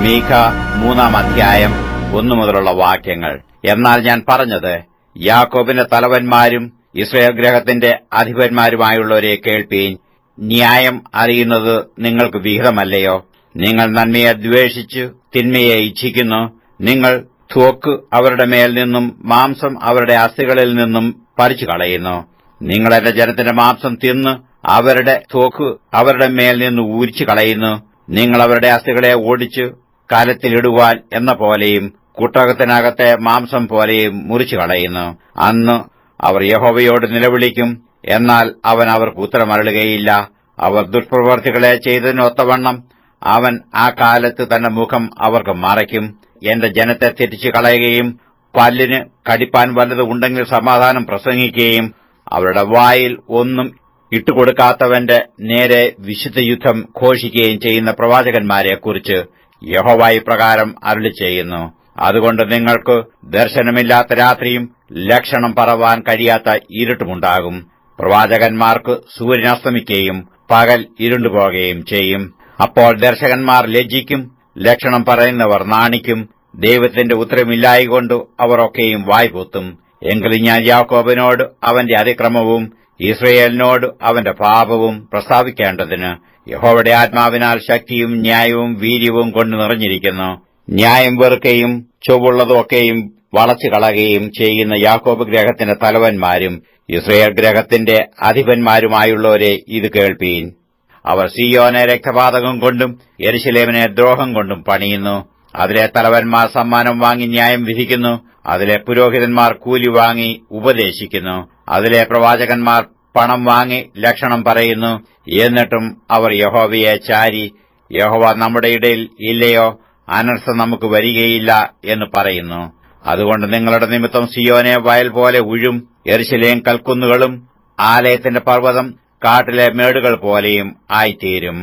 മീഖ 3-ാം 1 മുതലുള്ള വാക്യങ്ങൾ. എന്നാൽ ഞാൻ പറഞ്ഞത്, യാക്കോബിന്റെ തലവന്മാരും ഇസ്രായേൽ ഗൃഹത്തിന്റെ അധിപന്മാരുമായുള്ളവരെ കേൾപ്പീൻ. ന്യായം അറിയുന്നത് നിങ്ങൾക്ക് വിഹിതമല്ലയോ? നിങ്ങൾ നന്മയെ ദ്വേഷിച്ചു തിന്മയെ ഇച്ഛിക്കുന്നു. നിങ്ങൾ ത്വക്ക് അവരുടെ മേൽ നിന്നും മാംസം അവരുടെ അസ്ഥികളിൽ നിന്നും പറിച്ചു കളയുന്നു. നിങ്ങൾ എന്റെ ജനത്തിന്റെ മാംസം തിന്ന് അവരുടെ ത്വക്ക് അവരുടെ മേൽ നിന്ന് ഊരിച്ചു കളയുന്നു. നിങ്ങൾ അവരുടെ അസ്ഥികളെ ഓടിച്ചു കലത്തിലിടുവാൻ എന്ന പോലെയും കുട്ടകത്തിനകത്തെ മാംസം പോലെയും മുറിച്ചു കളയുന്നു. അന്ന് അവർ യഹോവയോട് നിലവിളിക്കും, എന്നാൽ അവൻ അവർക്ക് ഉത്തരമരുളുകയില്ല. അവർ ദുഷ്പ്രവൃത്തികളെ ചെയ്തതിനൊത്തവണ്ണം അവൻ ആ കാലത്ത് തന്റെ മുഖം അവർക്ക് മറയ്ക്കും. എന്റെ ജനത്തെ തെറ്റിച്ചു കളയുകയും പല്ലിന് കടിപ്പാൻ വല്ലത് ഉണ്ടെങ്കിൽ സമാധാനം പ്രസംഗിക്കുകയും അവരുടെ വായിൽ ഒന്നും ഇട്ടുകൊടുക്കാത്തവന്റെ നേരെ വിശുദ്ധയുദ്ധം ഘോഷിക്കുകയും ചെയ്യുന്ന പ്രവാചകന്മാരെക്കുറിച്ച് യഹോവ ഇപ്രകാരം അരുളിച്ചെയ്യുന്നു. അതുകൊണ്ട് നിങ്ങൾക്ക് ദർശനമില്ലാത്ത രാത്രിയും ലക്ഷണം പറവാൻ കഴിയാത്ത ഇരുട്ടുമുണ്ടാകും. പ്രവാചകന്മാർക്ക് സൂര്യൻ അസ്തമിക്കുകയും പകൽ ഇരുണ്ടുപോകുകയും ചെയ്യും. അപ്പോൾ ദർശകന്മാർ ലജ്ജിക്കും, ലക്ഷണം പറയുന്നവർ നാണിക്കും. ദൈവത്തിന്റെ ഉത്തരമില്ലായികൊണ്ട് അവർ ഒക്കെയും വായ്പൊത്തും. എങ്കിലും ഞാൻ യാക്കോബിനോട് അവന്റെ അതിക്രമവും ഇസ്രയേലിനോട് അവന്റെ പാപവും പ്രസ്താവിക്കേണ്ടതിന് യഹോവയുടെ ആത്മാവിനാൽ ശക്തിയും ന്യായവും വീര്യവും കൊണ്ട് നിറഞ്ഞിരിക്കുന്നു. ന്യായം വെറുക്കുകയും ചൊവ്വുള്ളതൊക്കെയും വളച്ചു കളയുകയും ചെയ്യുന്ന യാക്കോബ് ഗ്രഹത്തിന്റെ തലവന്മാരും ഇസ്രയേൽ ഗ്രഹത്തിന്റെ അധിപന്മാരുമായുള്ളവരെ ഇത് കേൾപ്പീൻ. അവർ സീയോനെ രക്തപാതകം കൊണ്ടും യെരൂശലേമിനെ ദ്രോഹം കൊണ്ടും പണിയുന്നു. അതിലെ തലവന്മാർ സമ്മാനം വാങ്ങി ന്യായം വിധിക്കുന്നു. അതിലെ പുരോഹിതന്മാർ കൂലി വാങ്ങി ഉപദേശിക്കുന്നു. അതിലെ പ്രവാചകന്മാർ പണം വാങ്ങി ലക്ഷണം പറയുന്നു. എന്നിട്ടും അവർ യഹോവയെ ചാരി, യഹോവ നമ്മുടെ ഇടയിൽ ഇല്ലയോ, അനർത്ഥം നമുക്ക് വരികയില്ല എന്ന് പറയുന്നു. അതുകൊണ്ട് നിങ്ങളുടെ നിമിത്തം സിയോനെ വയൽ പോലെ ഉഴും, യെരൂശലേം കൽക്കുന്നുകളും ആലയത്തിന്റെ പർവ്വതം കാട്ടിലെ മേടുകൾ പോലെയും ആയിത്തീരും.